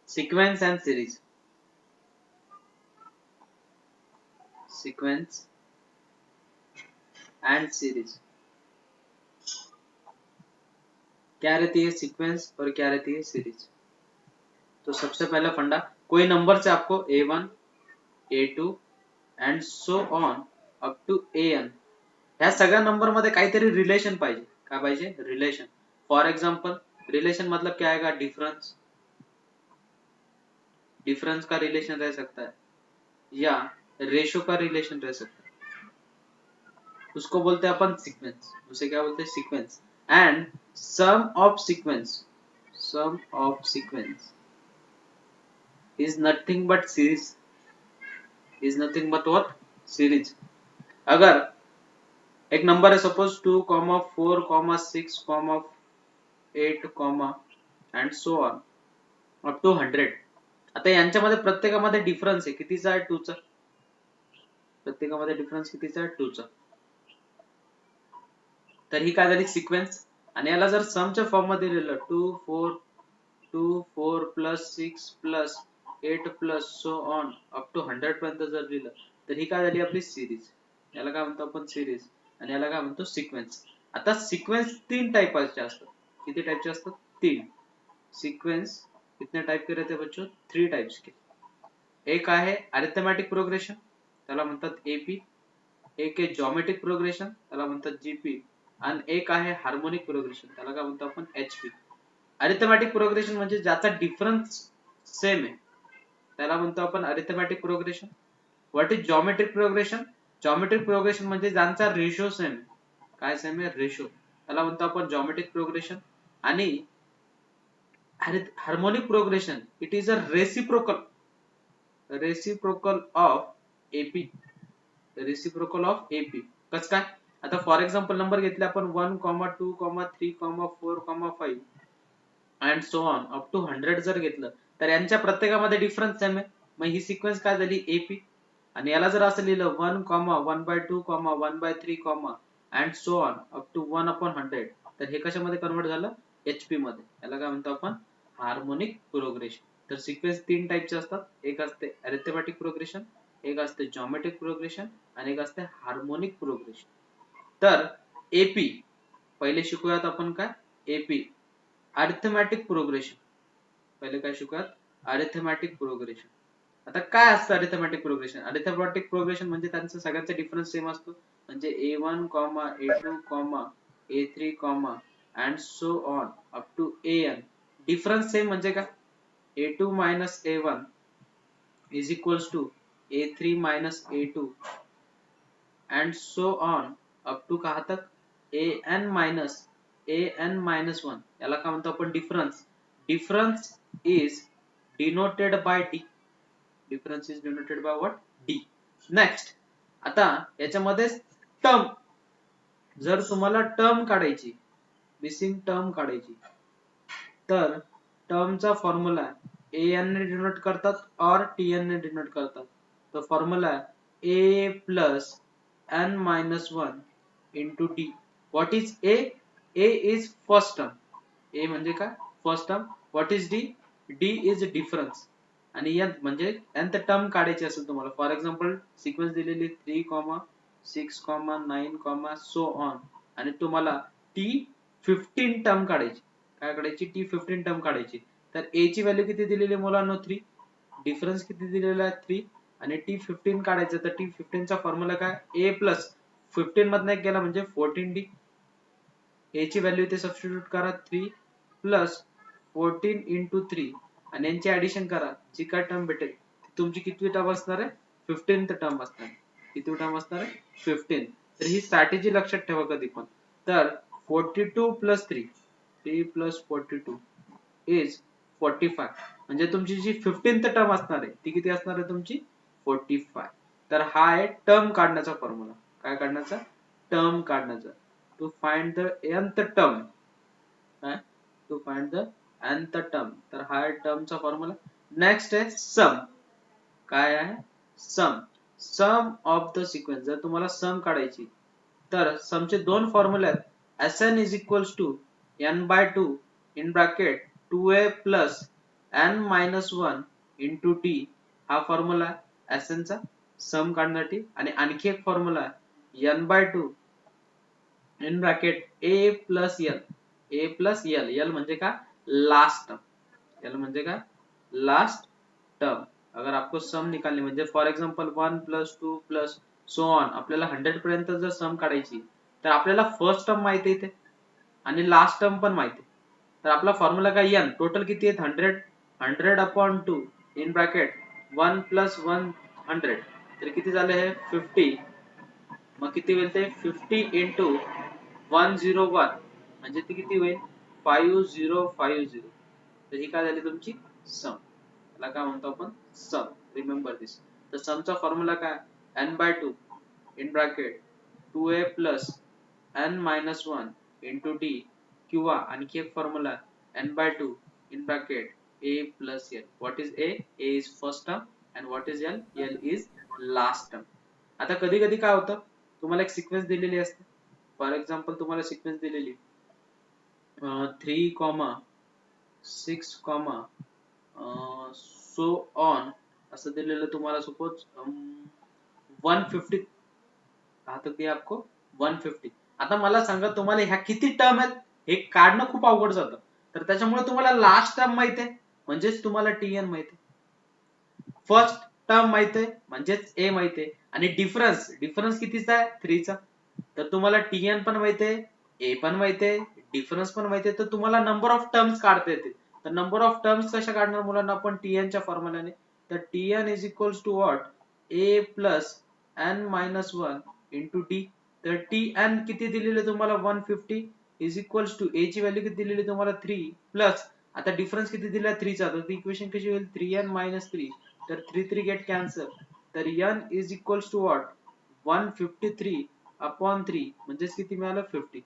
Sequence and series. Sequence and series. क्या रहती है सीक्वेंस और क्या रहती है सीरीज? तो सबसे पहला फंडा, कोई नंबर से आपको A1, A2 and so on up to AN ह्या सगळ्या नंबर मध्ये काहीतरी रिलेशन पाहिजे. काय पाहिजे? रिलेशन. फॉर एग्जांपल रिलेशन मतलब क्या आएगा? डिफरेंस. डिफरेंस का रिलेशन रह सकता है या रेशो का रिलेशन रह सकता है. उसको बोलते हैं अपन सीक्वेंस. उसे क्या बोलते हैं? Sequence. And sum of sequence is nothing but series. is nothing but what? Series. अगर एक नंबर है suppose 2, 4, 6, 8, and so on up to 100. आता यांच्यामध्ये प्रत्येकामध्ये डिफरन्स आहे कितीचा आहे? 2 चा. प्रत्येकामध्ये डिफरन्स कितीचा आहे? 2 चा. तर ही काय झाली? सिक्वेन्स. आणि याला जर समच्या फॉर्म मध्ये लिहिलं 2, 4 plus 6 plus 8 plus so on up to 100 पर्यंत जर लिहिलं तर ही काय झाली? आपली सिरीज. याला काय म्हणतो आपण? सिरीज. आणि याला काय म्हणतो? सिक्वेन्स. आता सिक्वेन्स 3 टाइपचे असतात. किती टाइपचे असतात? 3. सिक्वेन्स कितने टाइप के रहते हैं बच्चों? 3 टाइप्स के. एक आहे अरिथमेटिक प्रोग्रेशन, त्याला म्हणतात एपी. एक आहे जॉमेट्रिक प्रोग्रेशन, त्याला म्हणतात जीपी. आणि एक आहे हार्मोनिक प्रोग्रेशन, त्याला काय म्हणतो आपण? एचपी. अरिथमेटिक प्रोग्रेशन म्हणजे ज्याचा डिफरन्स सेम आहे त्याला म्हणतो आपण arithmetic progression. What is geometric progression? Geometric progression म्हणजे ज्यांचा रेशो सेम आहे. काय सेम आहे? रेशो. त्याला म्हणतो आपण जॉमेट्रिक प्रोग्रेशन. आणि harmonic progression it is a reciprocal of AP. Reciprocal of AP. कसं काय? आता फॉर एक्झाम्पल नंबर घेतले आपण 1, 2, 3, 4, 5 and so on up to 100 जर घेतलं तर यांच्या प्रत्येकामध्ये डिफरन्स सेम आहे. मग ही सिक्वेन्स काय झाली? एपी. आणि याला जर असं लिहिलं 1, 1/2, 1/3, and so on up to 1/100 तर हे कशामध्ये कन्वर्ट झालं? एचपी मध्ये. याला काय म्हणतो आपण? Harmonic progression. तर सिक्वेन्स 3 टाइपचे असतात. एक असते अरिथमेटिक प्रोग्रेशन, एक असते जॉमेट्रिक प्रोग्रेशन आणि एक असते हार्मोनिक प्रोग्रेशन. तर एपी पहिले शिकूयात आपण. काय? AP arithmetic progression. पहिले काय शिकूयात? Arithmetic progression. आता काय असतं अरिथमेटिक प्रोग्रेशन? अरिथमेटिक प्रोग्रेशन म्हणजे त्यांचा सगळ्यांचा डिफरन्स सेम असतो. म्हणजे A1, A2, A3, and so on up to AN. Difference same म्हणजे काय? A2 minus A1 is equals to A3 minus A2 and so on up to कहाँ तक? AN minus 1. याला काय म्हणतो आपण? Difference. Difference is denoted by D. Difference is denoted by what? D. Next. आता याच्यामध्ये टर्म, जर तुम्हाला टर्म काढायची, मिसिंग टर्म काढायची तर टर्मचा फॉर्म्युला AN ने डिनोट करतात और TN ने डिनोट करतात. तो formula A plus N minus 1 into D. What is A? A is first term. A म्हणजे काय? First term. What is D? D is difference. आणि n म्हणजे nth टर्म काढायची असेल तुम्हाला, फॉर एक्झाम्पल सिक्वेन्स दिलेली 3, 6, 9, सो ऑन आणि तुम्हाला T15 टर्म काढायची. काय काढायची? T15 टर्म काढायची. तर A ची व्हॅल्यू किती दिलेली मुलांनो? 3. डिफरन्स किती दिलेला आहे? 3. आणि T15 काढायचं तर T15 चा फॉर्म्युला काय? A प्लस 15 मधनं एक गेला म्हणजे 14D. A ची व्हॅल्यू इथे सबस्टिट्यूट करा 3 प्लस 14 into 3 आणि यांची ऍडिशन करा. जी काय टर्म भेटेल तुमची किती टर्म असणार आहे? 15th टर्म असणार आहे. किती टर्म असणार आहे? 15. तर ही स्ट्रॅटेजी लक्षात ठेवा कधी पण. तर 42 प्लस 3 प्लस 42 इज 45. म्हणजे तुमची जी 15th टर्म असणार आहे ती किती असणार आहे तुमची? 45. तर हा आहे टर्म काढण्याचा फॉर्म्युला. काय काढण्याचा? टर्म काढण्याचा. To find the nth term. To find the nth term. तर हा आहे टर्मचा फॉर्म्युला. नेक्स्ट आहे सम. काय आहे? सम. सम ऑफ द सिक्वेन्स. जर तुम्हाला सम काढायची तर समचे दोन फॉर्म्युले आहेत. Sn is equals to n by 2 in bracket 2a plus n minus one into D हा फॉर्म्युला Sn चा सम काढण्यासाठी. आणि आणखी एक formula n by two in bracket a plus l. l म्हणजे का लास्ट टर्म. l म्हणजे का लास्ट टर्म. अगर आपको सम निकालनी म्हणजे for example 1 plus 2 plus so on आपल्याला 100 पर्यंत जर सम काढायची तर आपल्याला फर्स्ट टर्म माहिती आहे इथे आणि लास्ट टर्म पण माहिती आहे. तर आपला फॉर्म्युला काय n टोटल किती आहेत 100 अपॉन 2 इन ब्रॅकेट 1 प्लस 100 तर किती झाले हे 50. मग किती होईल ते 50 इंटू 101 म्हणजे ती किती होईल 5050. तर ही काय झाली तुमची सम. त्याला काय म्हणतो आपण सम. Remember this. तर समचा फॉर्म्युला काय n by 2 in bracket 2a plus n minus 1 into d किंवा आणखी एक formula n by 2 in bracket a plus l. What is a? a is first term and what is l? l is last term. आता कधी कधी काय होतं तुम्हाला एक सिक्वेन्स दिलेली असते. फॉर एक्झाम्पल तुम्हाला सिक्वेन्स दिलेली 3, 6, सो ऑन असं दिलेलं तुम्हाला सपोज 150 आता ते आपको 150. आता मला सांगा तुम्हाला ह्या किती टर्म आहेत हे काढणं खूप अवघड जातं. तर त्याच्यामुळे तुम्हाला लास्ट टर्म माहिती आहे म्हणजेच तुम्हाला tn माहिती आहे. फर्स्ट टर्म माहिती आहे म्हणजेच a माहिती आहे आणि डिफरन्स कितीचा आहे 3 चा. तर तुम्हाला tn पण माहिती आहे a पण माहिती आहे डिफरन्स पण माहिती आहे. तर तुम्हाला नंबर ऑफ टर्म्स काढता येतील. तर नंबर ऑफ टर्म्स कशा काढणार मुलांना आपण tn च्या फॉर्म्युलाने. तर tn is equals to what a plus n minus 1 into d. तर tn किती दिलेले तुम्हाला 150 इज इक्वल्स टू a ची व्हॅल्यू किती दिलेली तुम्हाला 3 प्लस आता डिफरन्स किती दिला 3 चा. तर ती इक्वेशन कशी होईल 3n मायनस 3. तर 3 गेट कॅन्सल. तर n is equals to what 153 upon 3 म्हणजेच किती मिळालं 50.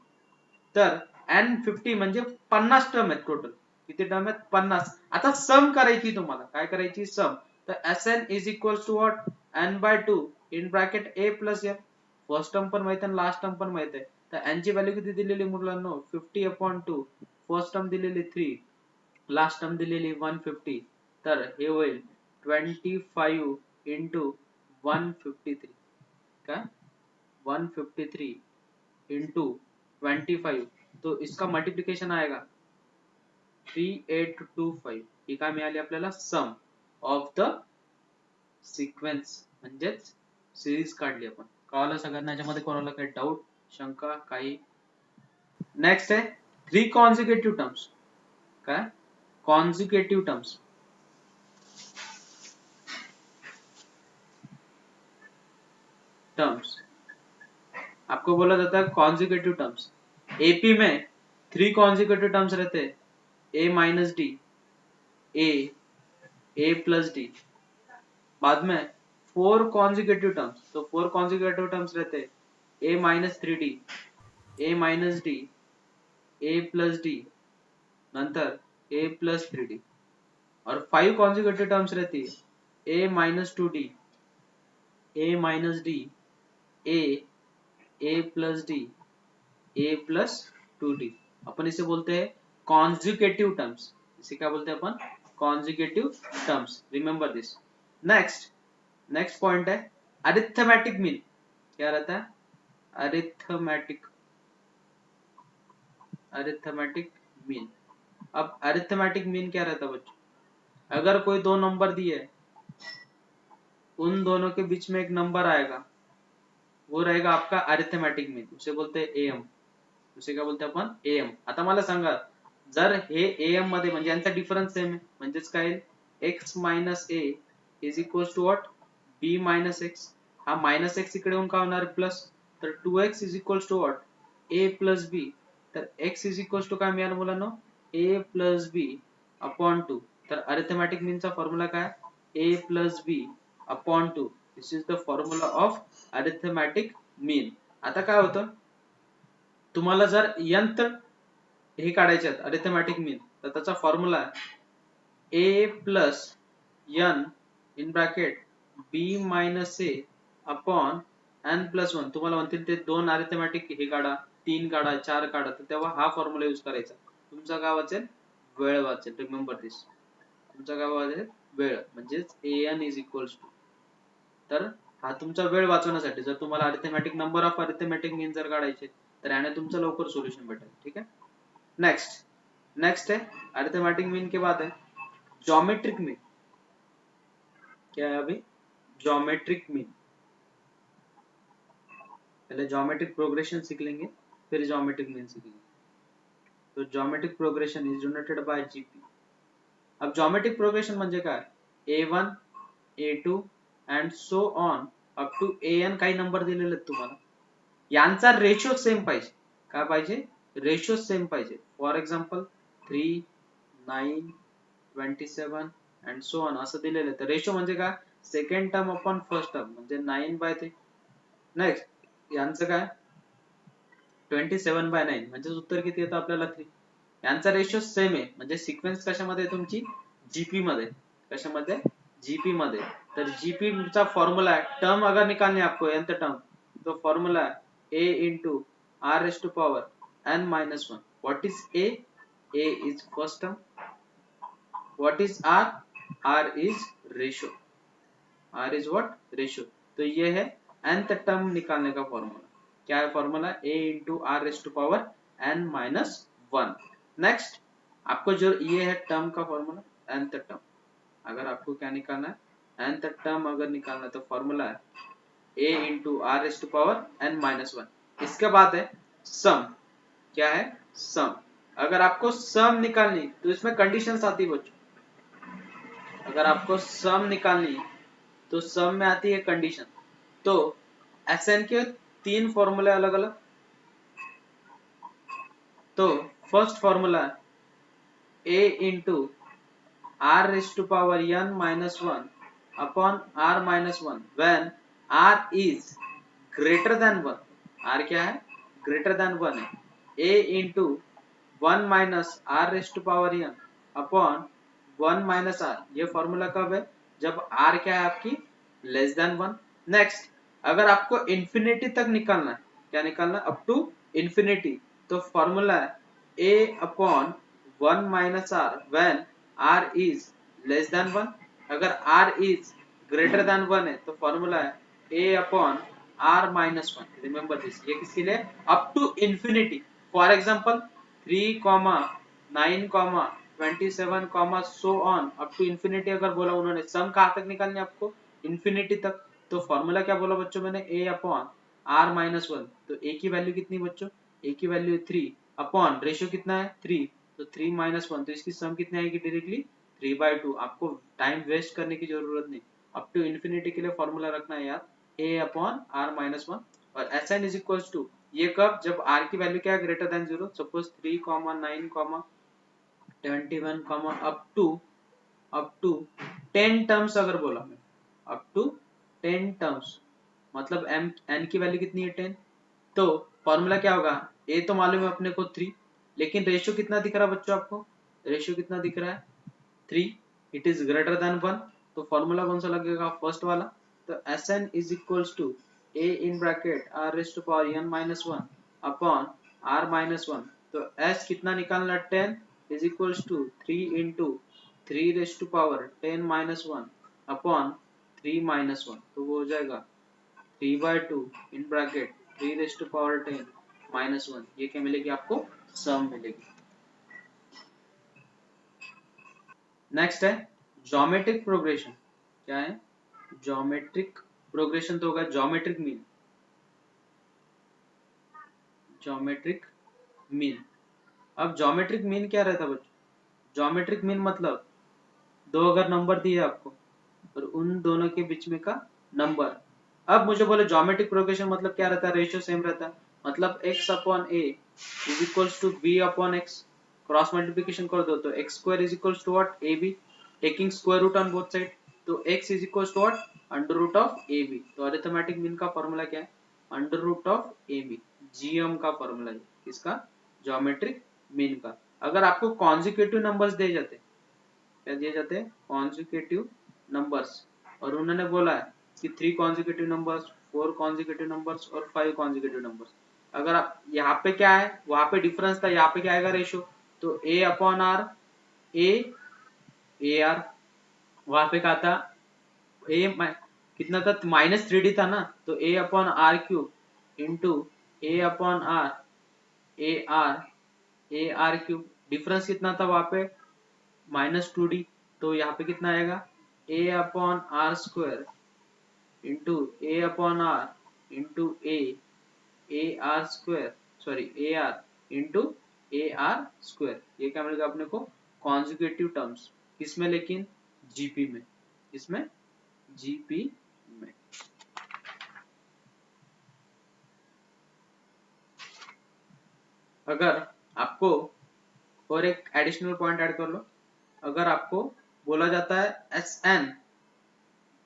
तर n 50 म्हणजे 50 टर्म आहेत टोटल. किती टर्म आहेत 50. आता सम करायची तुम्हाला काय करायची सम. तर Sn is equals to what n by 2 in bracket a plus l. First term पण माहित आहे लास्ट टर्म पण माहित आहे. तर n ची व्हॅल्यू किती दिलेली मुलांनो 50 अपॉन 2. फर्स्ट टर्म दिलेली 3 लास्ट टर्म दिलेली 150. तर हे होईल 25 इंटू 153 काय 153 इंटू 25. तो इसका मल्टीप्लिकेशन आएगा 3825. ही काय मिळाली आपल्याला सम ऑफ द सिक्वेन्स म्हणजेच सिरीज काढली आपण. कळालं सगळ्यांना याच्यामध्ये कोणाला काही डाऊट शंका काही. नेक्स्ट आहे 3 कॉन्सिक्युटिव्ह टर्म्स. काय कॉन्सिक्युटिव्ह टर्म्स आपको बोला जाता है कॉन्सिक्यूटिव टर्म्स. एपी में 3 कॉन्सिक्यूटिव टर्म्स रहते हैं a minus D a plus D. बाद में 4 कॉन्सिक्यूटिव टर्म्स. तो 4 कॉन्सिक्यूटिव टर्म्स रहते हैं a minus 3d a minus D a plus D नंतर a प्लस 3d. और 5 कॉन्सिक्यूटिव टर्म्स रहती है a minus 2d a minus D a plus D a plus 2d. अपन इसे बोलते हैं कॉन्जिक्यूटिव टर्म्स. इसे क्या बोलते हैं अपन कॉन्जिक्यूटिव टर्म्स. रिमेंबर दिस. नेक्स्ट पॉइंट है अरिथमेटिक मीन. क्या रहता है अरिथमेटिक मीन. अब अरिथमेटिक मीन क्या रहता है बच्चों. अगर कोई दो नंबर दिए उन दोनों के बीच में एक नंबर आएगा वो रहेगा आपका अरिथमेटिक मीन. उसे बोलते हैं एएम. उसे काय बोलते आपण am. आता मला सांगा जर हे am मध्ये म्हणजे यांचा डिफरन्स सेम आहे म्हणजेच काय x minus a is equals to what b minus x. हा मायनस x इकडे येऊन काय होणार प्लस. तर 2x is equals to what a plus b. तर x इज इक्वल्स टू काय मिळालं मुलांनो a प्लस b अपॉन 2. तर अरिथमेटिक मीनचा फॉर्म्युला काय a plus b upon 2. This is the formula of arithmetic mean. आता काय होतं तुम्हाला जर nth हे काढायचे आहेत अरिथमेटिक मीन तर त्याचा फॉर्म्युला आहे a plus n in bracket b minus a upon n plus 1. तुम्हाला म्हणतील ते दोन अरिथमेटिक हे काढा 3 काढा 4 काढा तर तेव्हा हा फॉर्म्युला यूज करायचा. तुमचा काय वाचेल वेळ वाचेल. रिमेंबर दिस. तुमचा काय वाजेल वेळ, म्हणजेच an इज इक्वल्स टू, तर हा तुमचा वेळ वाचवण्यासाठी, जर तुम्हाला अरिथमेटिक नंबर ऑफ अरिथमेटिक मीन जर काढायचे तर याने तुमचं लवकर सोल्यूशन भेटेल. ठीक आहे. नेक्स्ट है अरिथमेटिक मीन के बाद है ज्योमेट्रिक मीन. क्या है अभी? ज्योमेट्रिक मीन. पहले ज्योमेट्रिक प्रोग्रेशन सीख लेंगे, फिर ज्योमेट्रिक मीन सीखेंगे. तो geometric progression is denoted by GP. अब ज्योमेट्रिक प्रोग्रेशन म्हणजे काय? A1 A2 and so on up to an काही नंबर दिलेले आहेत तुम्हाला, यांचा रेशो सेम पाहिजे. काय पाहिजे? रेशो सेम पाहिजे. For example 3 9 27 and so on असं दिलेलं आहे. तर रेशो म्हणजे काय? Second term upon first term, म्हणजे 9/3. नेक्स्ट यांचं काय? 27/9, म्हणजे उत्तर किती येतं आपल्याला? 3. यांचा रेशो सेम आहे, म्हणजे सिक्वेन्स कशामध्ये आहे तुमची? जीपी मध्ये. कशामध्ये? जीपी मध्ये. तर जीपी चा फॉर्म्युला आहे, टर्म अगर निकालनी है आपको nth टर्म, तो फॉर्म्युला है a into r raised to power n minus 1. what is a? A is first term. what is r? R is ratio. R is what? Ratio. तो ये है nth टर्म निकालने का फॉर्मूला. क्या है formula? a into r raised to power n minus 1. Next आपको जो ये है टर्म का फॉर्मूला, nth टर्म. अगर आपको क्या निकालना है? nth टर्म अगर निकालना है तो फॉर्मूला है a into r raised to power n minus 1. इसके बाद है सम. क्या है? सम. अगर आपको सम निकालनी तो इसमें कंडीशंस आती है बच्चों. अगर आपको सम निकालनी तो सम में आती है कंडीशन. तो एसएन के 3 फॉर्मूले अलग अलग. तो first formula a into r raised to power n minus 1 upon r minus 1 when r is greater than 1. r क्या है? greater than 1 है. a into 1 minus r raised to power n upon 1 minus r. ये formula कब है? जब r क्या है आपकी? Less than 1. नेक्स्ट अगर आपको इंफिनिटी तक निकालना है, क्या निकालना है? अप टू इंफिनिटी, तो फॉर्मूला है a upon 1 minus r when r is less than 1. अगर r इज ग्रेटर देन 1 है तो फॉर्मूला है a upon r minus 1. Remember this. ये किसके लिए? Up to infinity. For example 3, 9, 27, so on up to infinity अगर बोला उन्होंने, सम कहाँ तक निकालनी है आपको? इंफिनिटी तक. तो फॉर्मूला क्या बोला बच्चों मैंने? a upon r minus 1. तो a की वैल्यू कितनी बच्चों? a की वैल्यू 3 अपॉन रेशियो कितना है? 3. तो 3 माइनस 1, तो इसकी सम कितनी आएगी? डायरेक्टली 3/2. आपको टाइम वेस्ट करने की जरूरत नहीं. अप टू इंफिनिटी के लिए फॉर्मूला रखना है यार, a अपॉन r माइनस 1. और Sn इज इक्वल्स टू, ये कब? जब r की वैल्यू क्या है? Greater than 0. Suppose 3, 9, 21, up to 10 terms अगर बोला मैं, अप टू 10 टर्म्स, मतलब n की वैल्यू कितनी है? 10. तो फॉर्मूला क्या होगा? a तो मालूम है अपने को 3, लेकिन रेशियो कितना दिख रहा है बच्चों आपको? रेशियो कितना दिख रहा है? 3. It is greater than 1. तो फॉर्मूला कौन सा लगेगा? फर्स्ट वाला. तो Sn is equals to a in bracket r raise to power n minus 1 upon r minus 1. तो s कितना निकालना? 10 is equals to 3 into 3 raise to power 10 minus 1 upon 3 minus 1. तो वो हो जाएगा 3/2 in bracket 3 raise to power 10 minus 1. ये क्या मिलेगी आपको? सम मिलेगी. नेक्स्ट है ज्योमेट्रिक प्रोग्रेशन. क्या है? ज्योमेट्रिक प्रोग्रेशन तो होगा ज्योमेट्रिक मीन. ज्योमेट्रिक मीन. अब ज्योमेट्रिक मीन क्या रहता है बच्चों? ज्योमेट्रिक मीन मतलब दो अगर नंबर दिए आपको और उन दोनों के बीच में का नंबर. अब मुझे बोले ज्योमेट्रिक प्रोग्रेशन मतलब क्या रहता है? रेशियो सेम रहता है. मतलब x upon a is equals to b upon x. Cross multiplication कर दो तो x square is equals to what? ab. Taking square root on both side, तो x is equals to what? Under root of ab. तो arithmetic mean का formula क्या है? Under root of ab. gm का formula है इसका, geometric मीन का. अगर आपको कॉन्जिक्यूटिव नंबर्स दिए जाते, क्या दिए जाते हैं? कॉन्जिक्यूटिव नंबर्स, और उन्होंने बोला है कि 3 कॉन्जिक्यूटिव नंबर्स, 4 कॉन्जिक्यूटिव नंबर्स और 5 कॉन्जिक्यूटिव नंबर्स. अगर आप यहाँ पे क्या है? वहां पे डिफरेंस था, यहाँ पे क्या आएगा? रेशियो. तो a upon r, a A R, वहां पे क्या था, ए कितना था, -3D था ना, तो A upon R cube into A upon R, A R, A R cube, difference कितना था वहां पे, -2D, तो यहाँ पे कितना आएगा, A upon R square into A upon R into A R square, sorry A R into A R square, ये क्या मिलेगा अपने को, कॉन्जुगेटिव टर्म्स, किसमें, लेकिन जीपी में, इसमें जीपी में। अगर आपको और एक एडिशनल पॉइंट ऐड कर लो, अगर आपको बोला जाता है एस एन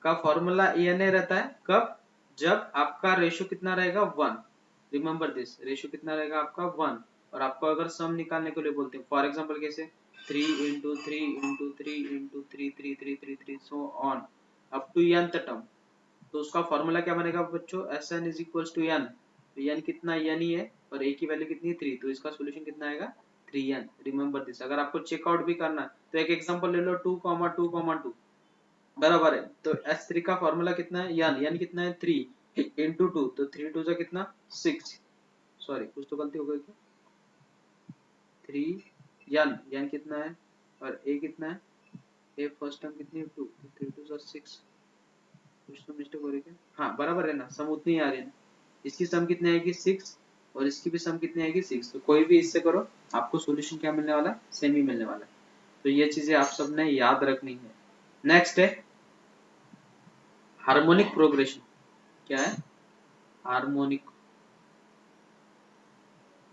का फॉर्मूला एन ए रहता है कब, जब आपका रेशियो कितना रहेगा 1, रिमेंबर दिस, रेशियो कितना रहेगा आपका 1, और आपको अगर सम निकालने के लिए बोलते हैं, फॉर एग्जांपल कैसे 3 into 3 into 3 into 3 3 3 3 3 so on up to nth term, तो उसका फॉर्मूला क्या बनेगा बच्चों, S N is equal to N, तो एन कितना, एन ही है, और ए की वैल्यू कितनी है 3, तो इसका सोल्यूशन कितना आएगा 3n, रिमेंबर दिस। अगर आपको चेकआउट भी करना है तो एक एग्जांपल ले लो 2,2,2, बराबर है, तो S3 का फॉर्मूला कितना है, यान कितना है 3 इंटू 2, तो 3 2 जा कितना 6, सॉरी कुछ तो गलती हो गई क्या, 3 यान कितना है, और ए कितना है, ए फर्स्ट टर्म कितनी है 2, तो 3 2 जा 6, कुछ तो मिस्टेक हो रही है क्या, हाँ बराबर है ना, सम उतनी आ रही है ना, इसकी सम कितनी आएगी 6, और इसकी भी सम कितनी आएगी 6, तो कोई भी इससे करो आपको सॉल्यूशन क्या मिलने वाला है, सेम ही मिलने वाला है, तो ये चीजें आप सबने याद रखनी है। नेक्स्ट है हार्मोनिक प्रोग्रेशन, क्या है, हार्मोनिक,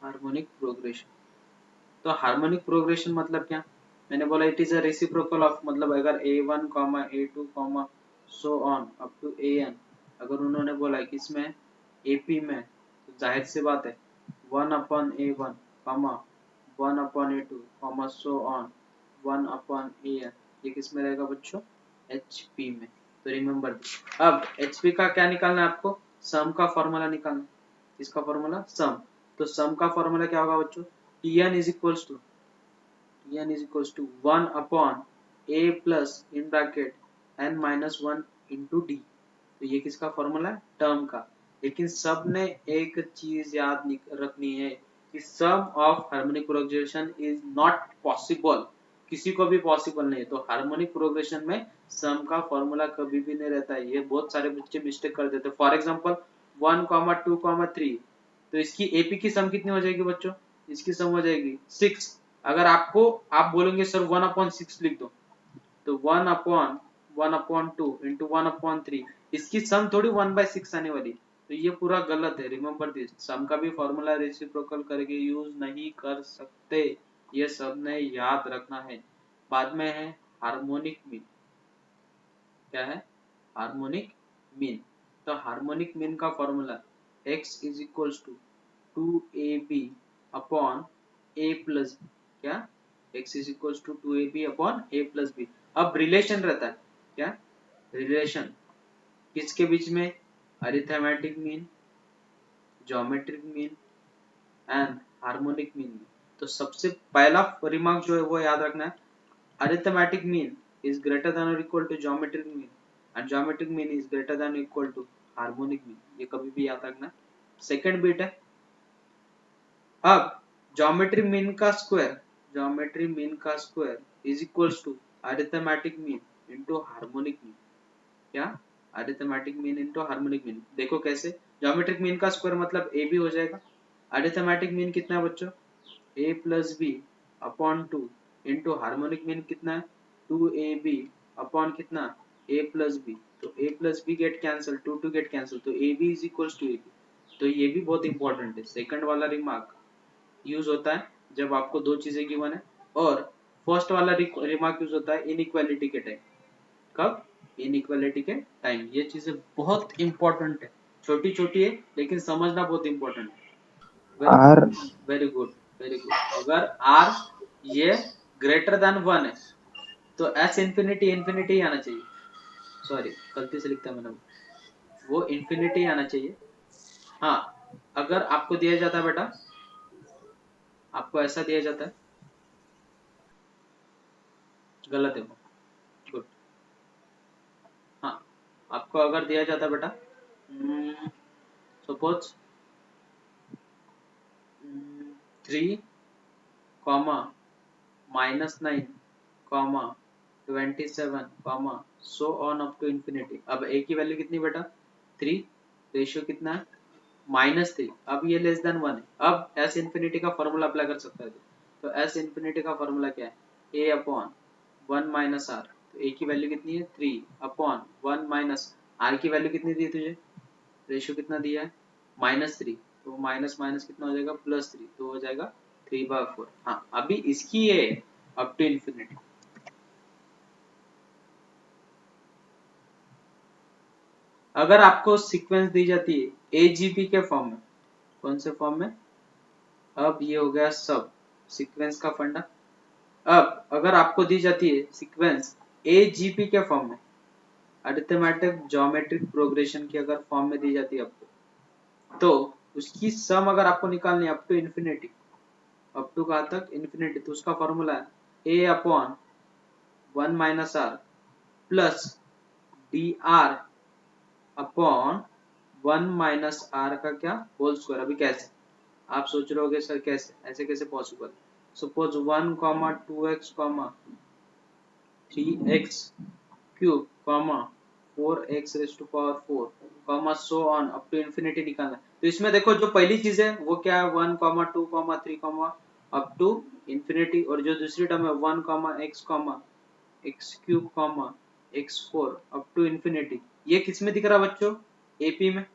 हार्मोनिक प्रोग्रेशन, तो हार्मोनिक प्रोग्रेशन मतलब क्या, मैंने बोला it is a reciprocal of, मतलब अगर a1 comma a2 comma so on up to an, अगर उन्होंने बोला कि इसमें ap में, तो जाहिर सी बात है 1 upon a1 comma 1 upon a2 comma so on 1 upon an, ये किस में रहेगा बच्चों, hp में, तो रिमेंबर, अब hp का क्या निकालना है आपको, सम का फॉर्मूला निकालना, इसका फॉर्मूला सम, तो सम का फॉर्मूला क्या होगा बच्चों, Tn is equals to, Tn is equals to 1 upon a plus in bracket n minus 1 into d, तो ये किसका फॉर्मूला है, टर्म का, लेकिन सब ने एक चीज याद रखनी है कि sum of harmonic progression is not possible, किसी को भी पॉसिबल नहीं है, तो हार्मोनिक प्रोग्रेशन में सम का फॉर्मूला कभी भी नहीं रहता है, ये बहुत सारे बच्चे मिस्टेक कर देते हैं, फॉर एग्जांपल 1,2,3, तो इसकी एपी की सम कितनी हो जाएगी बच्चों, इसकी सम हो जाएगी 6, अगर आपको आप बोलेंगे सर 1/6 लिख दो, तो 1/1/2 इंटू 1/3, इसकी सम थोड़ी 1/6 आने वाली, तो ये पूरा गलत है, रिमेंबर दिस, सम का भी फॉर्मूला रेसिप्रोकल करके यूज नहीं कर सकते, ये सब ने याद रखना है। बाद में है हार्मोनिक मीन, क्या है, हार्मोनिक मीन, तो हार्मोनिक मीन का formula x is equals to 2ab upon a plus B, क्या, x is equals to 2ab upon a plus B, अब रिलेशन रहता है, क्या, रिलेशन किसके बीच में, arithmetic mean, geometric mean and harmonic mean में, तो सबसे पहला रिमार्क जो है वो याद रखना है, arithmetic mean is greater than or equal to geometric mean and geometric mean is greater than or equal to harmonic mean, ये कभी भी याद रखना। सेकंड बिट है, अब ज्योमेट्री मीन का स्क्वायर, ज्योमेट्री मीन का square is equals to arithmetic mean into harmonic mean, क्या, arithmetic mean into harmonic mean, देखो कैसे, ज्योमेट्रिक मीन का स्क्वायर मतलब ए बी हो जाएगा, अरिथमेटिक मीन कितना है बच्चों, a plus B upon 2 into harmonic mean कितना है 2ab अपॉन कितना a प्लस बी, तो a plus B get cancel, 2 get cancel, तो ab is equals to ab, तो ये भी बहुत इंपॉर्टेंट है, सेकंड वाला रिमार्क यूज होता है जब आपको दो चीजें गिवन है, और फर्स्ट वाला रिमार्क यूज होता है इनइक्वालिटी के टाइम, कब, इनइक्वालिटी के टाइम, ये चीजें बहुत इंपॉर्टेंट है, छोटी छोटी है लेकिन समझना बहुत इंपॉर्टेंट है, R very good, very good, अगर आर ये ग्रेटर देन 1 है तो एस इंफिनिटी इंफिनिटी आना चाहिए, सॉरी गलती से लिखता मैंने, वो इंफिनिटी आना चाहिए, हाँ, अगर आपको दिया जाता है बेटा, आपको ऐसा दिया जाता है, गलत है वो, आपको अगर दिया जाता बेटा, suppose 3 -9 27 so on up to infinity. अब ए की वैल्यू कितनी बेटा 3, रेशियो कितना है -3। अब ये लेस देन 1 है। अब एस इन्फिनिटी का फॉर्मूला अप्लाई कर सकता है। तो एस इन्फिनिटी का फॉर्मूला क्या है, ए अपॉन 1 माइनस आर। तो ए की वैल्यू कितनी है 3 अपॉन 1 माइनस आर की वैल्यू कितनी दी तुझे, रेशियो कितना दिया है -3। तो माइनस माइनस कितना हो जाएगा +3, तो हो जाएगा 3/4। हाँ अभी इसकी ये अप टू इन्फिनिटी। अगर आपको सीक्वेंस दी जाती है एजीपी के फॉर्म में, कौन से फॉर्म में, अब ये हो गया सब सीक्वेंस का फंडा। अब अगर आपको दी जाती है सीक्वेंस एजीपी के फॉर्म में, अरिथमेटिक ज्योमेट्रिक प्रोग्रेशन की अगर फॉर्म में दी जाती है आपको, तो उसकी सम अगर आपको निकालनी है up to infinity, up to कहाँ तक इन्फिनिटी, तो उसका फॉर्मूला है A upon 1 minus R plus D R upon 1 minus R का क्या होल स्क्वायर। अभी कैसे आप सोच रहे होगे सर कैसे, ऐसे कैसे possible. Suppose 1 2x 3x cube 4x raise to power 4 so on up to infinity निकालना है। तो इसमें देखो जो पहली चीज है वो क्या है 1 2 3 अप टू इन्फिनिटी, और जो दूसरी टर्म है 1 x cube x4 up to infinity. ये किस में दिख रहा है बच्चों, एपी में,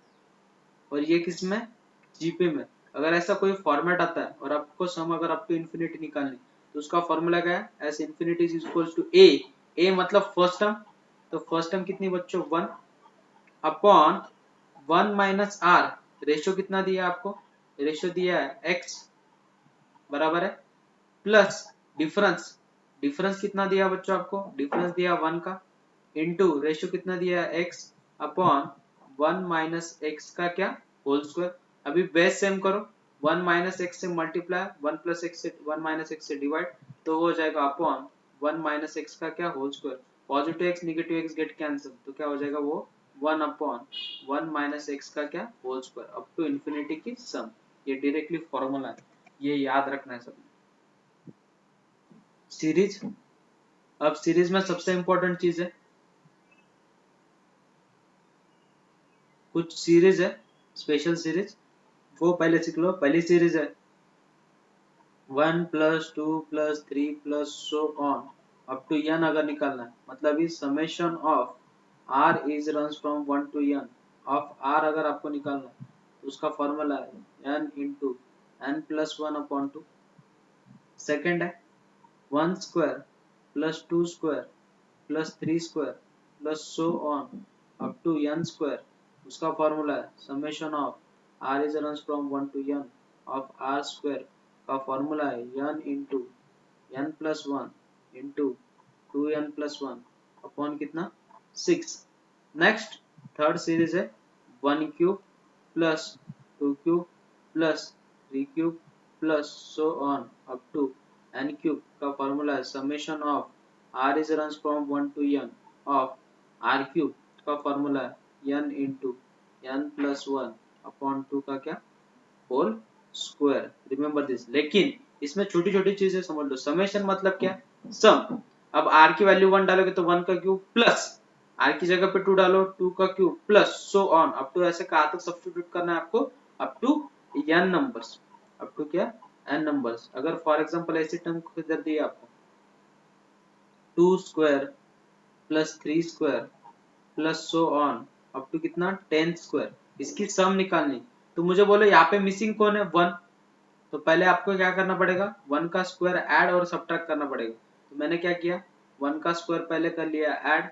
और ये किस में जीपी में। अगर ऐसा कोई फॉर्मेट आता है और आपको सम अगर अप टू इन्फिनिटी निकालनी, तो उसका फॉर्मूला क्या है, S infinity is equals to A मतलब फर्स्ट टर्म, तो फर्स्ट टर्म कितनी बच्चों 1 अपॉन 1 माइनस आर, रेशियो कितना दिया आपको, रेशियो दिया है x बराबर है प्लस डिफरेंस, डिफरेंस कितना दिया बच्चों आपको, डिफरेंस दिया 1 का, इनटू रेशियो कितना दिया है x अपॉन 1 माइनस x का क्या होल स्क्वायर। अभी बेस सेम करो, 1 माइनस एक्स से मल्टीप्लाई 1 प्लस एक्स से 1 माइनस एक्स से डिवाइड, तो हो जाएगा अपॉन 1 माइनस एक्स का क्या whole square. Positive X negative X get cancel, तो क्या हो जाएगा वो 1 अपॉन 1 माइनस एक्स का क्या whole square up to infinity की सम। ये डायरेक्टली फॉर्मूला है, ये याद रखना है सब। सीरीज, अब सीरीज में सबसे इंपॉर्टेंट चीज है, कुछ सीरीज है स्पेशल सीरीज, वो पहले सीख लो। पहली सीरीज है 1 + 2 + 3 + so on up to n अगर निकालना है, मतलब इस summation of r is runs from 1 to n of r अगर आपको निकालना है, तो उसका फॉर्मूला है n इंटू n + 1/2। सेकेंड है 1 square plus 2 square plus 3 square plus so on up to n square, उसका फॉर्मूला है summation of r is runs from 1 to n of r square का फॉर्मूला है n into n plus 1 into 2n plus 1 upon कितना 6। Next third series है 1 cube plus 2 cube plus 3 cube plus so on up to n cube का formula है summation of r is runs from 1 to n of r cube का formula है n into n plus 1 upon 2 का क्या whole square. Remember दिस। लेकिन इसमें छोटी छोटी चीजें समझ लो, समेशन मतलब क्या, सम। अब r की वैल्यू 1 डालोगे तो 1 का क्यूब प्लस r की जगह पे 2 डालो 2 का cube plus so on up to, ऐसे कहाँ तक सब्स्टिट्यूट करना है आपको, up to n numbers, up to क्या n नंबर्स। अगर फॉर एग्जांपल ऐसी टर्म इधर दी आपको 2 square plus 3 square plus so on up to कितना 10 स्क्वायर, इसकी सम निकालनी, तो मुझे बोलो यहाँ पे मिसिंग कौन है 1, तो पहले आपको क्या करना पड़ेगा 1 का स्क्वायर ऐड और सब्ट्रैक्ट करना पड़ेगा। तो मैंने क्या किया 1 का स्क्वायर पहले कर लिया ऐड,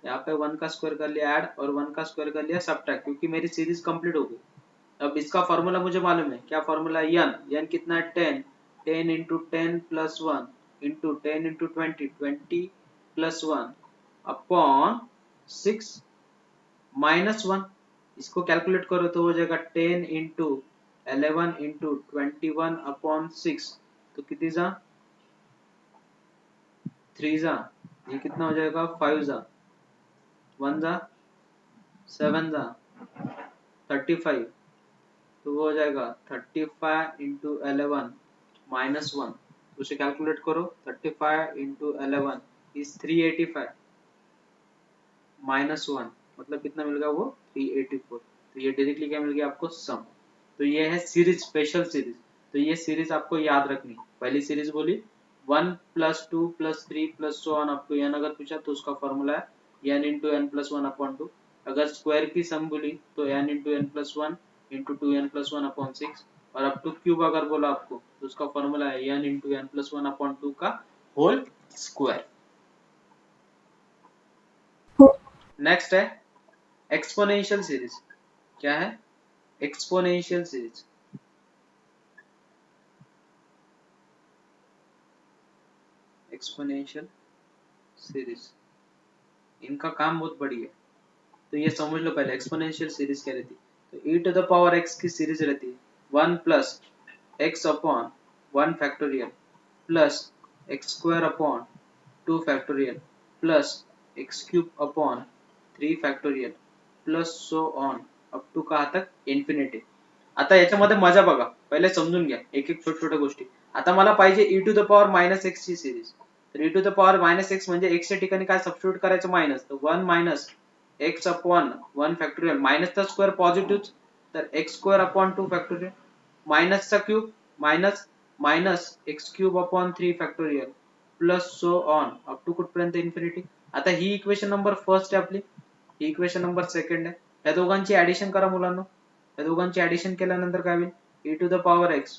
यहाँ पे 1 का स्क्वायर कर लिया ऐड और 1 का स्क्वायर कर लिया सब्ट्रैक्ट, क्योंकि मेरी सीरीज कंप्लीट हो गई। अब इसका फॉर्मूला मुझे मालूम है, क्या फॉर्मूला है n कितना है 10, 10 into 10 plus 1 into 10 into 20 20 plus 1 upon 6 minus 1। इसको कैलकुलेट करो तो हो जाएगा 10 इंटू 11 इंटू 21 अपॉन 6, तो कितनी जा 3 जा, ये कितना हो जाएगा 5 जा 1 जा 7 जा 35, तो वो हो जाएगा 35 इंटू 11 माइनस 1, उसे कैलकुलेट करो। 35 इंटू 11 इज 385 माइनस 1, मतलब कितना मिल गया वो 384। तो ये डायरेक्टली क्या मिल गया आपको सम। तो ये है सीरीज, स्पेशल सीरीज। तो ये सीरीज आपको याद रखनी। पहली सीरीज बोली 1 plus 2 plus 3 plus so on up to n, अगर पूछा तो उसका फॉर्मूला है n into N plus one upon two. अगर स्क्वायर की सम बोली तो n into N plus one into two N plus one upon six. और अप टू क्यूब अगर बोला आपको तो उसका फॉर्मूला है n into N plus one upon two का होल स्क्वायर। नेक्स्ट है एक्सपोनेंशियल सीरीज। क्या है? Exponential series. एक्सपोनेंशियल सीरीज, इनका काम बहुत बढ़िया है। तो ये समझ लो पहले एक्सपोनेंशियल सीरीज क्या रहती है। तो e to the power x की सीरीज रहती है 1 plus x upon 1 factorial plus x square upon 2 factorial plus x cube upon 3 factorial plus so on up to कहा तक इन्फिनिटी। आता याच्यामध्ये मजा बघा, पहिले समजून घ्या एक एक छोट्या छोट्या गोष्टी। आता मला पाहिजे e to the power minus X ची सिरीज। तर e to the power minus X म्हणजे x च्या ठिकाणी काय सबस्टिट्यूट करायचं मायनस, तर 1 मायनस एक्स अपॉन 1 फॅक्टोरियल, मायनसचा स्क्वेअर पॉझिटिव्ह तर एक्स स्क्वेअर अपॉन 2 फॅक्टोरियल, मायनसचा cube minus minus X cube upon 3 factorial plus so on up to कुठपर्यंत इन्फिनिटी। आता ही इक्वेशन नंबर फर्स्ट आहे आपली, ही इक्वेशन नंबर सेकंड आहे। या दोघांची ऍडिशन करा मुलांनो। या दोघांची ऍडिशन केल्यानंतर काय होईल, e to the power x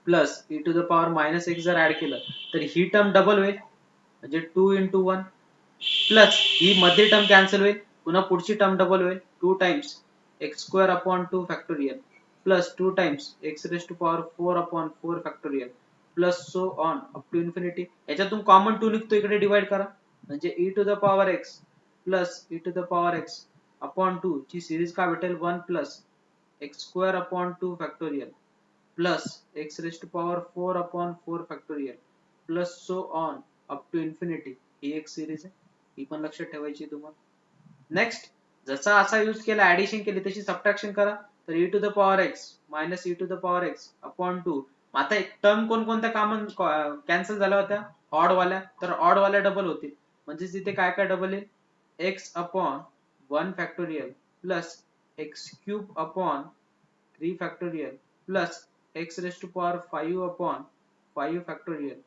plus e to the power minus X जर ऍड केलं तर ही टर्म डबल होईल, म्हणजे 2 इंटू 1 प्लस ही मधली टर्म कॅन्सल होईल, पुन्हा पुढची टर्म डबल होईल 2 times X square upon 2 factorial plus 2 times X raise to power 4 upon 4 factorial plus so on up to infinity. याच्यातून कॉमन 2 निघतो, इकडे डिवाइड करा, म्हणजे e to the power x plus e to the power x upon 2 ची series काय भेटेल 1 plus X square upon 2 factorial plus X raise to power 4 upon 4 factorial plus so on up to infinity. ही एक series आहे, ही पण लक्षात ठेवायची तुम्हाला। नेक्स्ट, जसा असा यूज केला ऍडिशन केली तशी सबट्रॅक्शन करा, तर e to the power x minus e to the power x upon 2। आता एक टर्म कोणकोणत्या कॉमन कॅन्सल झाल्या होत्या ऑड वाल्या, तर ऑड वाल्या डबल होतील, म्हणजे तिथे काय काय डबल येईल x upon 1 factorial plus x cube upon 3 factorial plus x raise to power 5 upon 5 factorial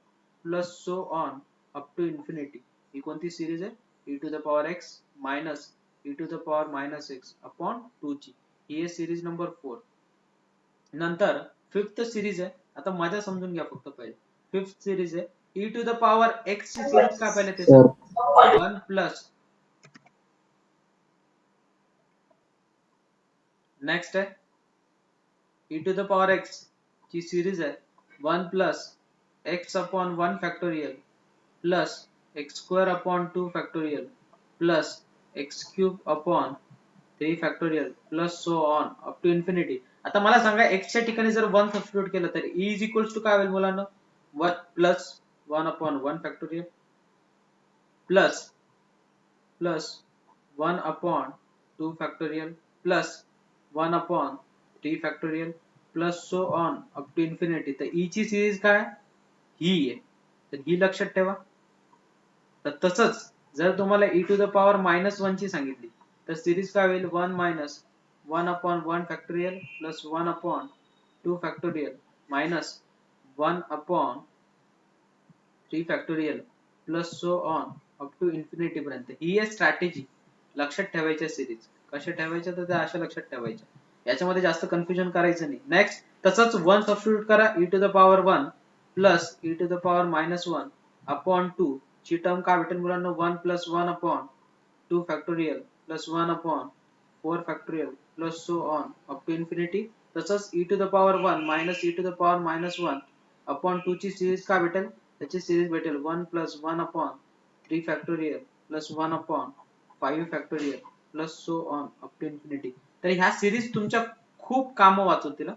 plus so on up to infinity. ही कोणती सिरीज आहे, e to the power x minus e to the power minus x upon 2 ची। ही आहे series number 4। नंतर fifth series आहे, आता मजा समजून घ्या फक्त पहिले। फिफ्थ सिरीज आहे e to the power x ची सिरीज काय पहिले ते सांग। 1 प्लस, नेक्स्ट आहे e to the power x ची सिरीज आहे 1 plus x upon 1 factorial plus X square upon 2 factorial plus x cube upon 3 factorial plus so on up to infinity. आता मला सांगा x च्या ठिकाणी जर 1 सबस्टिट्यूट केलं तर e इज इक्वल्स टू काय होईल मुलांना, 1 plus 1 upon 1 factorial plus plus 1 upon 2 factorial plus 1 upon 3 factorial plus so on up to infinity. तर e ची सिरीज काय, ही आहे, तर ही लक्षात ठेवा। तर तसंच जर तुम्हाला e to the power minus 1 ची सांगितली तर सिरीज काय होईल 1 minus 1 upon 1 factorial plus 1 upon 2 factorial minus 1 upon 3 factorial plus so on up to infinity पर्यंत। ही आहे स्ट्रॅटेजी, लक्षात ठेवायच्या सिरीज कशा ठेवायच्या तर त्या अशा लक्षात ठेवायच्या, याच्यामध्ये जास्त कन्फ्युजन करायचं नाही। नेक्स्ट, तसंच 1 सबस्टिट्यूट करा e to the power 1 plus e to the power minus 1 upon 2 ची टर्म काय भेटेल मुलांना 1 plus 1 upon 2 factorial plus 1 upon 4 factorial plus so on up to infinity. तसंच e to the power 1 minus e to the power minus 1 upon 2 ची series काय भेटेल, त्याची series भेटेल 1 plus 1 upon 3 factorial plus 1 upon 5 factorial plus so on up to infinity. तर ह्या series तुमच्या खूप कामं वाचवतील।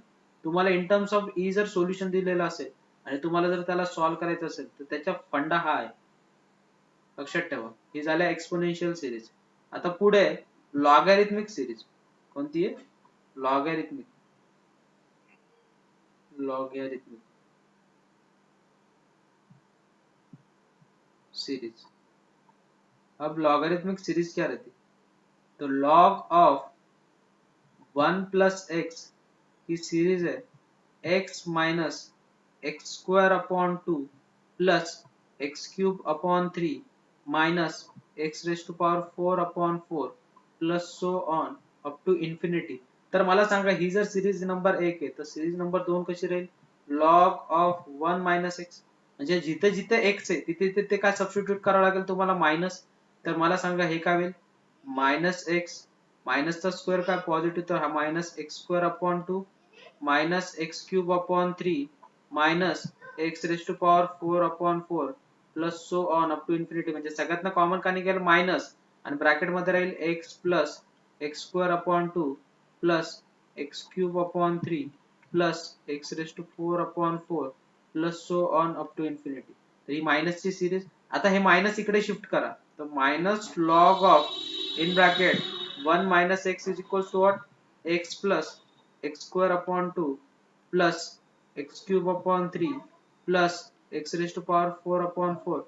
तुम्हाला इन टर्म्स ऑफ ई जर सोल्युशन दिलेलं असेल आणि तुम्हाला जर त्याला सॉल्व्ह करायचं असेल तर त्याचा फंडा हा आहे, लक्षात ठेवा। ही झाल्या एक्सपोनेन्शियल सिरीज। आता पुढे लॉगॅरिथमिक सिरीज कोणती आहे? Logarithmic logarithmic series. अब लॉगरिथमिक सीरीज क्या रहती है? तो लॉग ऑफ 1 प्लस एक्स की सीरीज है X minus X square upon 2 plus x cube upon 3 minus X raise to power 4 upon 4 plus so on up to infinity. तर मला सांगा ही जर सिरीज नंबर 1 आहे तर सिरीज नंबर 2 कशी राहील? लॉग ऑफ 1 मायनस एक्स, म्हणजे जिथे जिथे एक्स आहे तिथे तिथे काय सबस्टिट्यूट करावं लागेल तुम्हाला? मायनस। तर मला सांगा हे काय होईल? मायनस एक्स, मायनसचा स्क्वेअर काय पॉझिटिव्ह, तर हा minus x square upon 2 minus X cube upon 3 minus x raise to power 4 upon 4 plus so on up to infinity. म्हणजे सगळ्यातनं कॉमन का निघेल? मायनस, आणि ब्रॅकेट मध्ये राहील X plus X square upon 2 plus x cube upon 3 plus X raise to 4 upon 4 plus so on up to infinity. तर ही मायनसची series. आता हे मायनस इकडे शिफ्ट करा, तर minus log of in bracket 1 minus x is equals to what? X plus x square upon 2 plus x cube upon 3 plus x raised to power 4 upon 4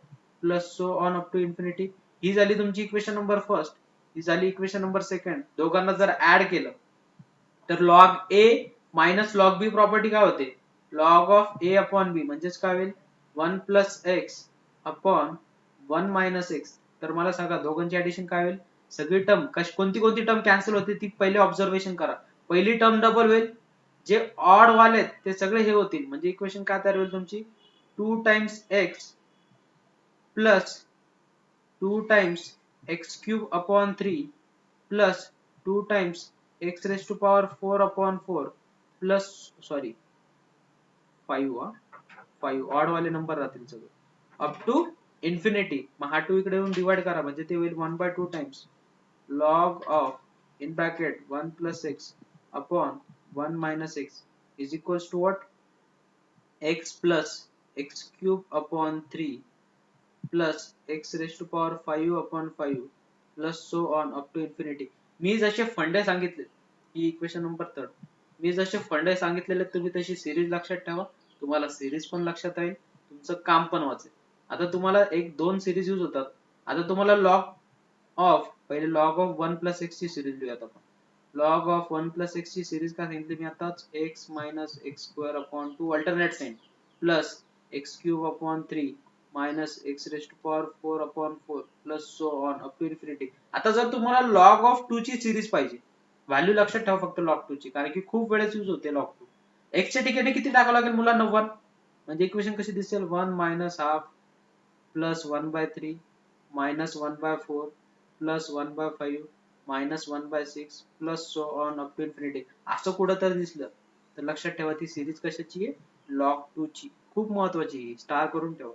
plus so on up to infinity। ही झाली तुमची equation number first. ही झाली equation number second. दोघांना जर add केलं तर log ए minus log बी property काय होते? Log of A upon बी म्हणजेच काय होईल? 1 plus x upon 1 minus x. तर मला सांगा दोघांची ऍडिशन काय होईल? सगळी टर्म कोणती कोणती टर्म कॅन्सल होते ती पहिले ऑब्झर्वेशन करा। पहिली टर्म डबल होईल, जे ऑड वाले आहेत ते सगळे हे होतील, म्हणजे इक्वेशन काय तयार होईल तुमची? 2 times X plus 2 times X cube upon 3 plus 2 times X raise to power 4 upon 4 plus sorry 5 odd वाले नंबर राहतील सगळे अप टू इन्फिनिटी। मग हा 2 इकडे येऊन डिवाइड करा, म्हणजे ते होईल 1/2 times log of in bracket 1 plus x upon 1 minus x is equals to what? X plus x cube upon 3 plus x raised to power 5 upon 5 plus so on up to infinity। मी जसे फंडे सांगितले ही equation number 3, मी जसे फंडे सांगितलेले तुम्ही तशी series लक्षात ठेवा, तुम्हाला सिरीज पण लक्षात राहील, तुमचं काम पण वाचेल। आता तुम्हाला एक दोन सिरीज यूज होतात। आता तुम्हाला लॉग ऑफ पहिले लॉग ऑफ 1 प्लस एक्स ची सिरीज लिहूयात आपण। लॉग ऑफ 1 प्लस एक्स ची सिरीज काय सांगितली मी आताच? X minus x square upon 2 alternate sign plus x cube upon 3 minus x raise to power 4 upon 4 plus so on up to infinity. आता जर तुम्हाला लॉग ऑफ 2 ची सिरीज पाहिजे, व्हॅल्यू लक्षात ठेवा फक्त लॉग 2 ची, कारण की खूप वेळेस यूज होते लॉग 2। एक्स च्या ठिकाणी किती टाकावं लागेल मुलांना? 1, म्हणजे इक्वेशन कशी दिसेल? 1 minus half plus 1/3 minus 1/4 plus 1/5 minus 1/6 plus so on up to infinity. असं कुठं तर दिसलं तर लक्षात ठेवा ती सिरीज कशाची आहे? लॉग 2 ची। खूप महत्वाची आहे, स्टार करून ठेवा,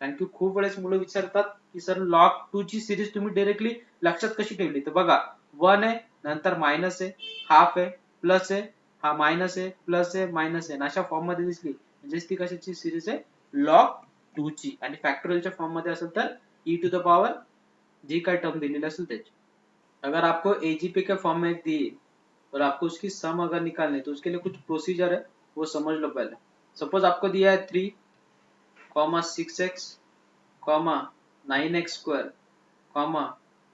कारण की खूप वेळेस मुलं विचारतात की सर लॉग 2 ची सिरीज तुम्ही डायरेक्टली लक्षात कशी ठेवली? तर बघा 1 आहे, नंतर मायनस आहे, हाफ आहे, प्लस आहे, हा मायनस आहे, प्लस आहे, मायनस आहे, अशा फॉर्म मध्ये दिसली म्हणजे ती कशाची सिरीज आहे? लॉग 2 ची। आणि फॅक्टोरियलच्या फॉर्म मध्ये असेल तर e टू द पॉवर जी काय टर्म दिलेली असेल त्याची। अगर आपको एजीपी के फॉर्म में दी और आपको उसकी सम अगर निकालनी है तो उसके लिए कुछ प्रोसीजर है, वो समझ लो पहले। सपोज आपको दिया है 3 comma 6x comma 9x square comma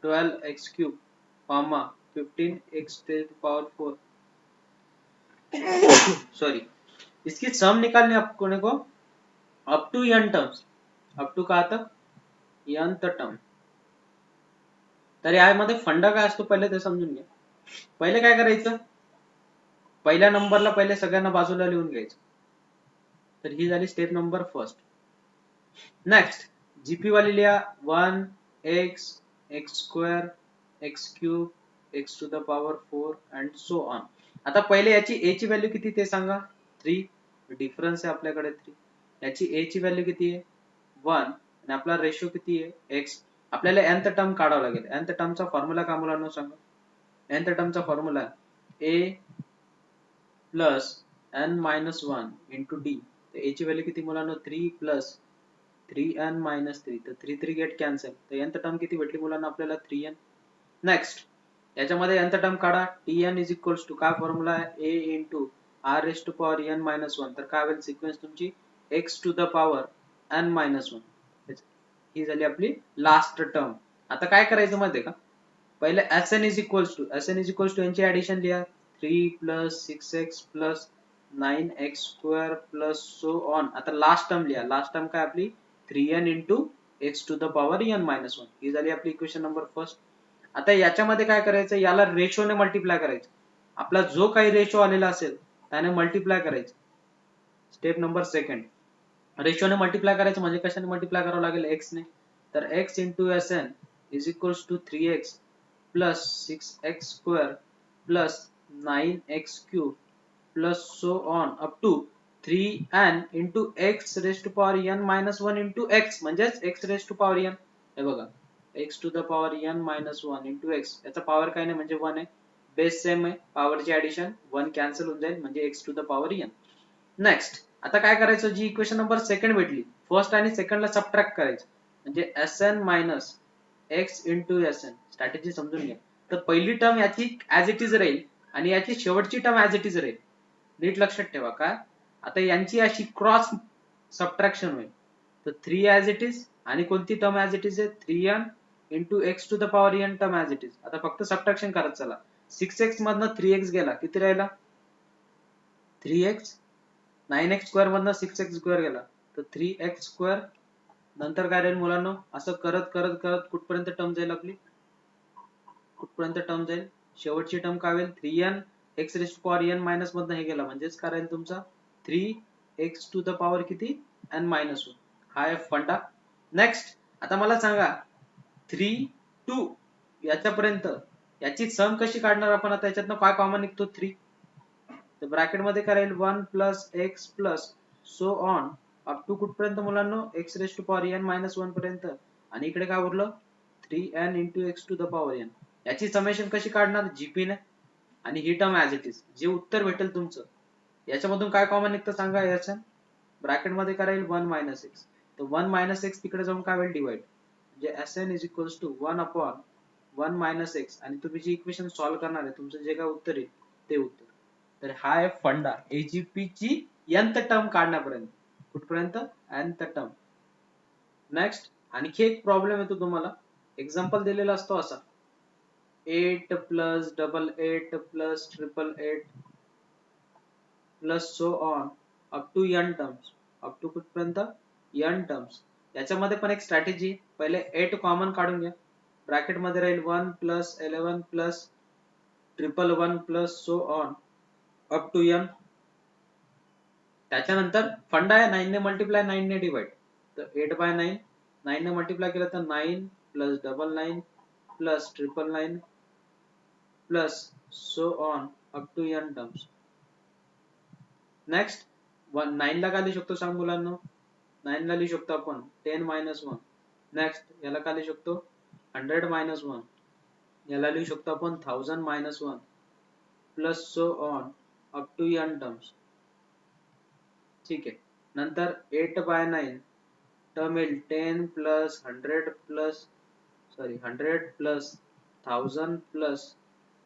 12x cube comma 15x power 4 sorry, इसकी सम निकालनी है आपको को up to n terms, up to कहा तक nth टर्म। तर यामध्ये फंडा काय असतो पहिले ते समजून घ्या। पहिले काय करायचं? पहिल्या नंबरला पहिले सगळ्यांना बाजूला लिहून घ्यायचं। तर ही झाली step number first. Next GP वाली लिहा 1 x x square x cube x to the power 4 and so on. आता पहिले याची a ची व्हॅल्यू किती ते सांगा? 3, डिफरन्स आहे आपल्याकडे 3। याची a ची व्हॅल्यू किती आहे? 1, आणि आपला रेशो किती आहे? x। आपल्याला nth टर्म काढावा लागेल। nth टर्मचा फॉर्म्युला काय मुलांना सांगा? nth टर्मचा formula a plus n minus 1 into D. तर a ची व्हॅल्यू किती मुलांना? 3 प्लस 3n मायनस 3, तर 3 3 गेट कॅन्सल, तर nth टर्म किती भेटली मुलांना आपल्याला? 3n। नेक्स्ट याच्यामध्ये nth टर्म काढा. tn इज इक्वल्स टू काय फॉर्म्युला आहे, a into r raise to power n minus one. तर काय होईल सिक्वेन्स तुमची x to the power n minus one. ही झाली आपली लास्ट टर्म. आता काय करायचं माहिती आहे का, पहिले Sn इज इक्वल्स टू यांची ऍडिशन लिहा. 3 plus 6x plus 9x square plus so on. आता लास्ट टर्म लिहा. लास्ट टर्म काय आपली 3n into x to the power n minus one. ही झाली आपली इक्वेशन नंबर फर्स्ट. आता याच्यामध्ये काय करायचं, याला रेशोने मल्टिप्लाय करायचं. आपला जो काही रेशो आलेला असेल त्याने मल्टिप्लाय करायचं. स्टेप नंबर सेकंड, रेशोने मल्टिप्लाय करायचं म्हणजे कशाने मल्टिप्लाय करावं लागेल, x ने. तर x into Sn is equals to 3x plus 6x square plus 9x cube plus so on up to 3n into x raise to power n minus one into x म्हणजेच x raise to power n. हे बघा x to the power n minus one into x. याचा power काय नाही म्हणजे 1 आहे. Base same आहे, पॉवरची ऍडिशन 1 कॅन्सल होऊन जाईल म्हणजे x to the power n. Next आता काय करायचं, जी इक्वेशन नंबर सेकंड भेटली, फर्स्ट आणि सेकंडला सबट्रॅक्ट करायचं म्हणजे Sn minus x into Sn. Strategy समजून घ्या. तर पहिली टर्म याची ऍज इट इज राहील आणि याची शेवटची टर्म ऍज इट इज राहील. नीट लक्षात ठेवा काय, आता यांची अशी क्रॉस सबट्रॅक्शन होईल. तर 3 ऍज इट इज आणि कोणती टर्म ऍज इट इज आहे, 3n into x to the power n term as it is. आता फक्त सबट्रॅक्शन करत चला. 6x मधनं 3x गेला, किती राहिला 3x. 9x स्क्वेअर मधनं 6x स्क्वेअर गेला तर 3x स्क्वेअर. नंतर काय राहील मुलांनो, असं करत करत करत कुठपर्यंत टर्म जाईल आपली, कुठपर्यंत टर्म जाईल, शेवटची टर्म काय होईल 3n x raise to power n minus मधनं हे गेला म्हणजेच काय राहील तुमचा 3x टू द पॉवर किती n मायनस वन. हा आहे फंडा. नेक्स्ट आता मला सांगा 3 2 याच्यापर्यंत याची सम कशी काढणार आपण. आता याच्यातनं काय कॉमन निघतो 3. तर ब्रॅकेट मध्ये काय राहील 1 plus x plus so on up to कुठपर्यंत मुलांनो x raise to power n minus one पर्यंत. आणि इकडे काय उरलं 3n into x to the power n. याची समेशन कशी काढणार जीपी ने आणि ही टर्म ऍज इट इज. जे उत्तर भेटेल तुमचं याच्यामधून काय कॉमन निघतं सांगा. याच्या ब्रॅकेट मध्ये काय राहील 1 मायनस x. तर 1 मायनस x तिकडे जाऊन काय होईल डिवाइड म्हणजे Sn is equals to 1 upon 1 minus x. आणि तुम्ही जी इक्वेशन सॉल्व्ह करणार आहे तुमचं जे काय उत्तर येईल ते उत्तर. तर हा आहे फंडा एजीपी ची nth टर्म काढण्यापर्यंत. कुठपर्यंत nth टर्म. नेक्स्ट आणखी एक प्रॉब्लेम येतो तुम्हाला, एक्झाम्पल दिलेला असतो असा 8 plus 88 plus 888 plus so on up to n terms. Up to कुठपर्यंत n टर्म्स. याच्यामध्ये पण एक स्ट्रॅटेजी, पहिले 8 कॉमन काढून घ्या. ब्रॅकेट मध्ये राहील 1 plus 11 plus 111 plus so on up to n. त्याच्यानंतर फंडा आहे 9 ने मल्टिप्लाय 9 ने डिवाइड. तर 8 बाय 9 9 ने मल्टिप्लाय केलं तर 9 plus 99 plus 999 plus so on up to n terms. Next 9 ला काय लिहू शकतो सांग मुलांनो, 9 ला लिहू शकतो आपण 10 मायनस 1. नेक्स्ट याला काय लिहू शकतो 100 मायनस 1. याला लिहू शकतो आपण 1000 minus 1 plus so on up to n terms. ठीक आहे. नंतर 8 बाय 9 टर्म येईल 10 plus 100 plus 100 plus 1000 plus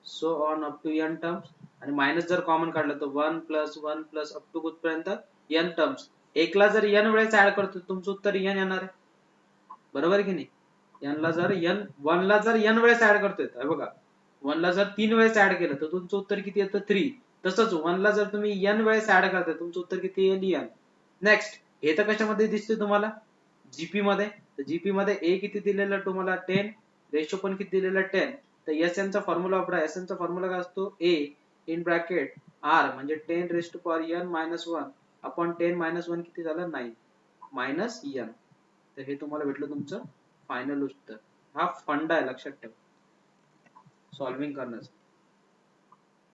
so on up to n terms. आणि मायनस जर कॉमन काढलं तर 1 प्लस 1 प्लस अप टू कुठपर्यंत n टर्म्स. एकला जर n वेळेस ऍड करतो तुमचं उत्तर n येणार आहे, बरोबर की नाही. n ला जर n 1 ला जर n वेळेस ऍड करतोय तर बघा 1 ला जर 3 वेळेस ऍड केलं तर तुमचं उत्तर किती येतं 3. तसंच 1 ला जर तुम्ही n वेळेस ऍड करताय तुमचं उत्तर किती येईल n. नेक्स्ट हे तर कशामध्ये दिसते तुम्हाला जीपी मध्ये. तर जीपी मध्ये a किती दिलेलं तुम्हाला 10, रेशो पण किती दिलेलं 10. तर Sn चा फॉर्म्युला वापरा. Sn चा फॉर्म्युला काय असतो a इन ब्रॅकेट r म्हणजे 10 raise to power n minus 1 upon 10 minus 1 किती झालं 9 मायनस n. तर हे तुम्हाला भेटलं तुमचं फायनल उत्तर. हा फंडा आहे लक्षात ठेवा सॉल्विंग करण्याचा.